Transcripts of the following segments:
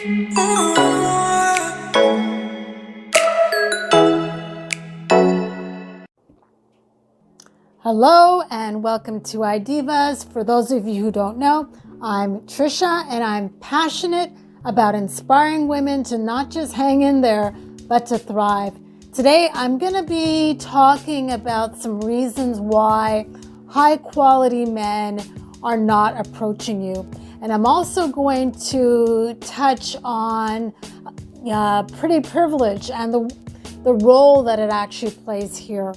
Hello and welcome to iDIVAS. For those of you who don't know, I'm Tricia and I'm passionate about inspiring women to not just hang in there, but to thrive. Today, I'm going to be talking about some reasons why high quality men are not approaching you. And I'm also going to touch on pretty privilege and the role that it actually plays here.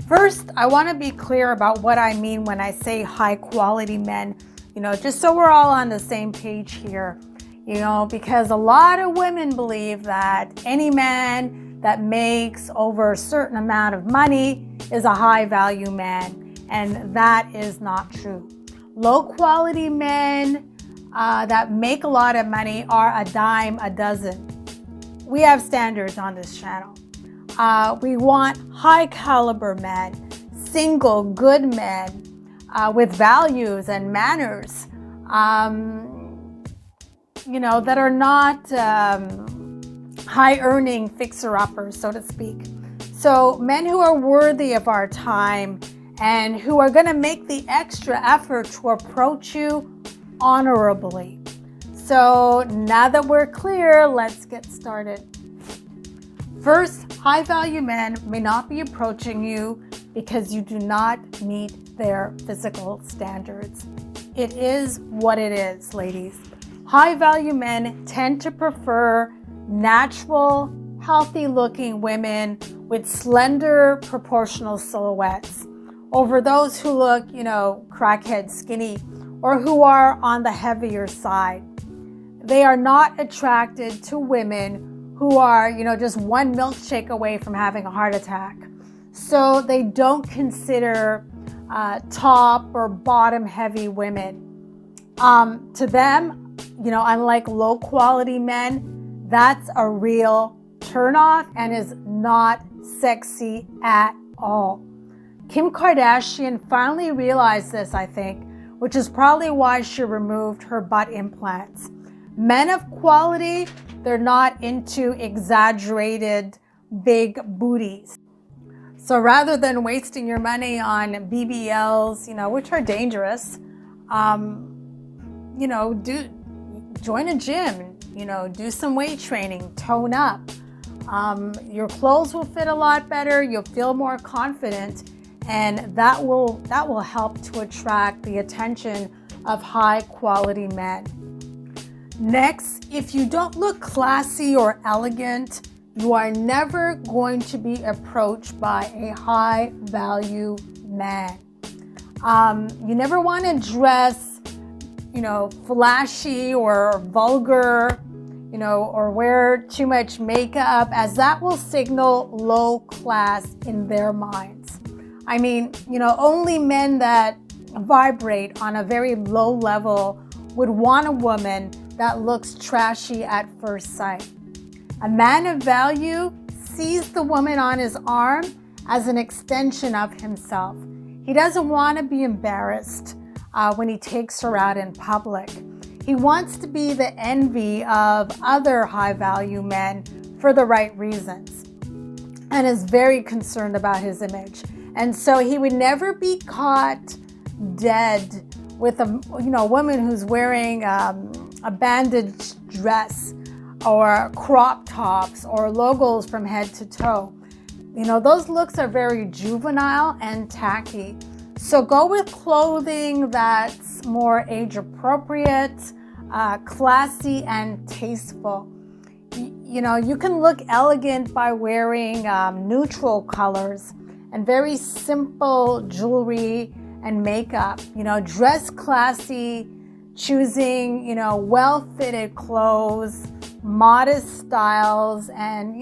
First, I want to be clear about what I mean when I say high quality men, just so we're all on the same page here, because a lot of women believe that any man that makes over a certain amount of money is a high value man, and that is not true. Low quality men that make a lot of money are a dime a dozen. We have standards on this channel. We want high caliber men, single, good men with values and manners, that are not high earning fixer-uppers, so to speak. So men who are worthy of our time and who are going to make the extra effort to approach you honorably. So now that we're clear, let's get started. First, high-value men may not be approaching you because you do not meet their physical standards. It is what it is, ladies. High-value men tend to prefer natural, healthy-looking women with slender, proportional silhouettes over those who look, crackhead skinny or who are on the heavier side. They are not attracted to women who are, just one milkshake away from having a heart attack. So they don't consider top or bottom heavy women. To them, unlike low quality men, that's a real turnoff and is not sexy at all. Kim Kardashian finally realized this, I think, which is probably why she removed her butt implants. Men of quality, they're not into exaggerated big booties. So rather than wasting your money on BBLs, which are dangerous, join a gym, do some weight training, tone up. Your clothes will fit a lot better. You'll feel more confident, and that will help to attract the attention of high quality men. Next, if you don't look classy or elegant, you are never going to be approached by a high value man. You never want to dress, flashy or vulgar, or wear too much makeup, as that will signal low class in their minds. I mean, only men that vibrate on a very low level would want a woman that looks trashy at first sight. A man of value sees the woman on his arm as an extension of himself. He doesn't want to be embarrassed when he takes her out in public. He wants to be the envy of other high-value men for the right reasons and is very concerned about his image. And so he would never be caught dead with a woman who's wearing a bandaged dress or crop tops or logos from head to toe. Those looks are very juvenile and tacky. So go with clothing that's more age appropriate, classy and tasteful. You can look elegant by wearing neutral colors and very simple jewelry and makeup. Dress classy, choosing, well-fitted clothes, modest styles, and,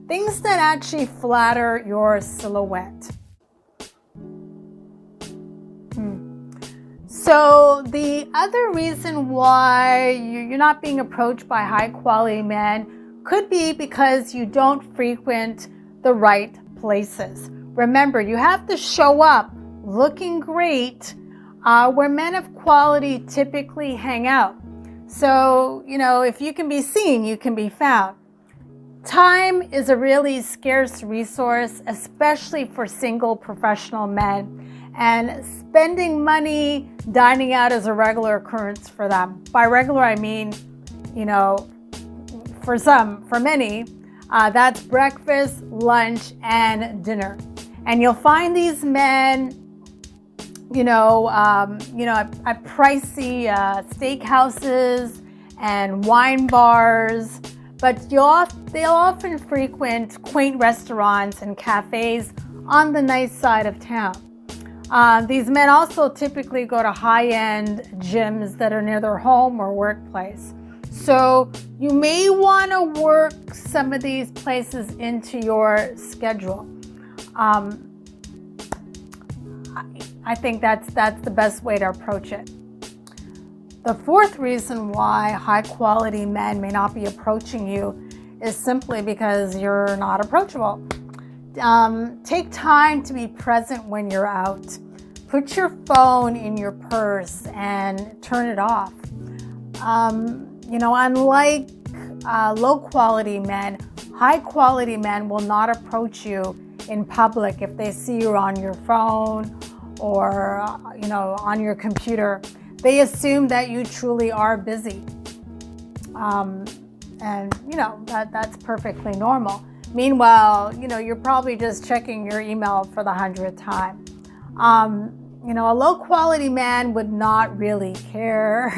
things that actually flatter your silhouette. So the other reason why you're not being approached by high quality men could be because you don't frequent the right places. Remember, you have to show up looking great where men of quality typically hang out. So, if you can be seen, you can be found. Time is a really scarce resource, especially for single professional men. And spending money dining out is a regular occurrence for them. By regular, I mean, for many, that's breakfast, lunch, and dinner. And you'll find these men, at pricey steakhouses and wine bars, but they'll often frequent quaint restaurants and cafes on the nice side of town. These men also typically go to high-end gyms that are near their home or workplace. So you may want to work some of these places into your schedule. I think that's the best way to approach it. The fourth reason why high-quality men may not be approaching you is simply because you're not approachable. Take time to be present when you're out. Put your phone in your purse and turn it off. Unlike low-quality men, high-quality men will not approach you in public if they see you on your phone or on your computer. They assume that you truly are busy, that's perfectly normal. Meanwhile, you're probably just checking your email for the 100th time. A low-quality man would not really care.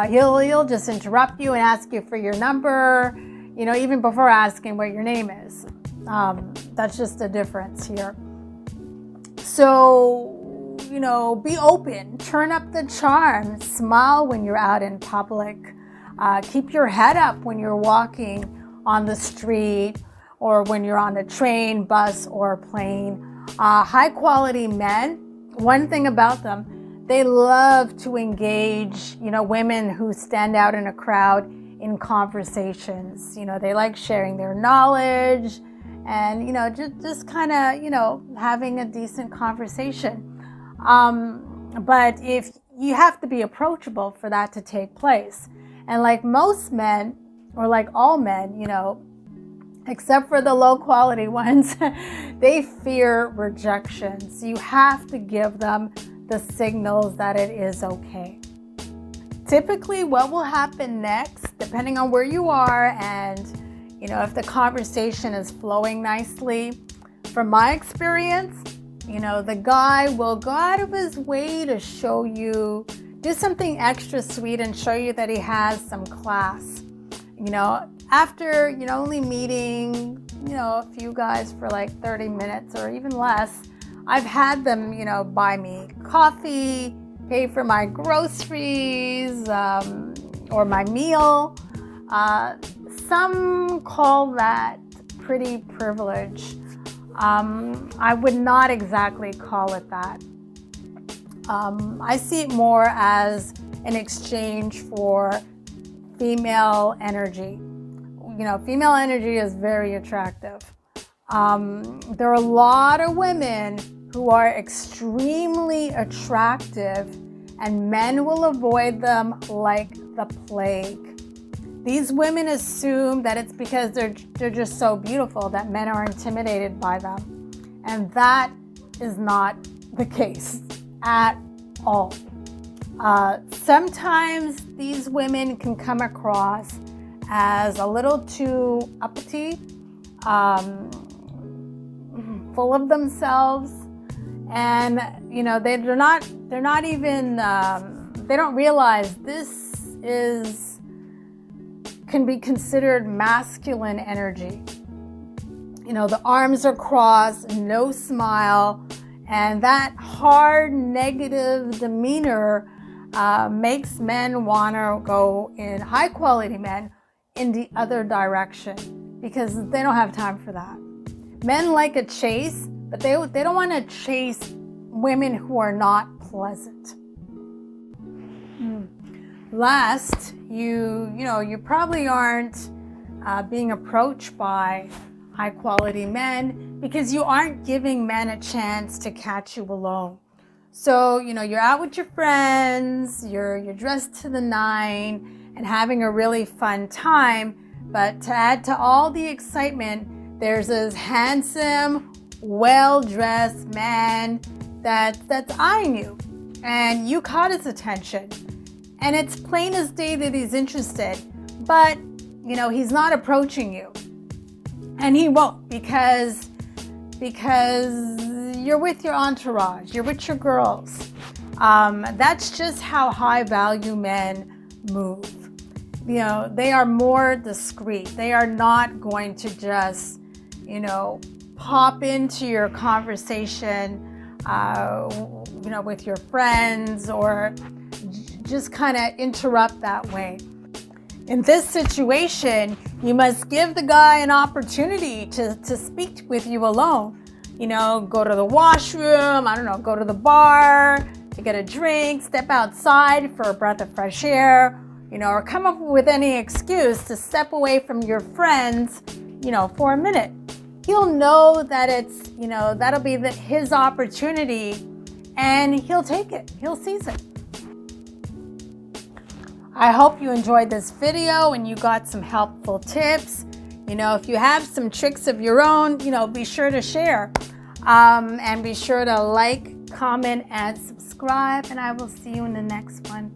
He'll just interrupt you and ask you for your number, even before asking what your name is. That's just the difference here. So, be open, turn up the charm, smile when you're out in public, keep your head up when you're walking on the street or when you're on a train, bus, or plane. High-quality men, one thing about them, they love to engage, women who stand out in a crowd in conversations. They like sharing their knowledge and, just kind of, having a decent conversation. But if you have to be approachable for that to take place. And like most men, or like all men, except for the low quality ones, they fear rejection. So you have to give them the signals that it is okay. Typically, what will happen next, depending on where you are and, if the conversation is flowing nicely, from my experience, the guy will go out of his way to show you, do something extra sweet and show you that he has some class. After, only meeting, a few guys for like 30 minutes or even less, I've had them, buy me coffee, pay for my groceries, or my meal. Some call that pretty privilege. I would not exactly call it that. I see it more as an exchange for female energy. Female energy is very attractive. There are a lot of women who are extremely attractive, and men will avoid them like the plague. These women assume that it's because they're just so beautiful that men are intimidated by them. And that is not the case at all. Sometimes these women can come across as a little too uppity, full of themselves, and they're not even they don't realize this can be considered masculine energy. The arms are crossed, no smile, and that hard negative demeanor makes men want to go, in high quality men, in the other direction because they don't have time for that. Men like a chase, but they don't want to chase women who are not pleasant. Last, you probably aren't being approached by high quality men because you aren't giving men a chance to catch you alone. So, you're out with your friends, you're dressed to the nine and having a really fun time. But to add to all the excitement, there's this handsome, well-dressed man that's eyeing you, and you caught his attention. And it's plain as day that he's interested, but he's not approaching you. And he won't because you're with your entourage, you're with your girls. That's just how high value men move. They are more discreet. They are not going to just, pop into your conversation, with your friends, or just kind of interrupt that way. In this situation, you must give the guy an opportunity to speak with you alone. Go to the washroom, go to the bar to get a drink, step outside for a breath of fresh air, or come up with any excuse to step away from your friends, for a minute. He'll know that it's, that'll be his opportunity, and he'll take it. He'll seize it. I hope you enjoyed this video and you got some helpful tips. If you have some tricks of your own, be sure to share. And be sure to like, comment, and subscribe. And I will see you in the next one.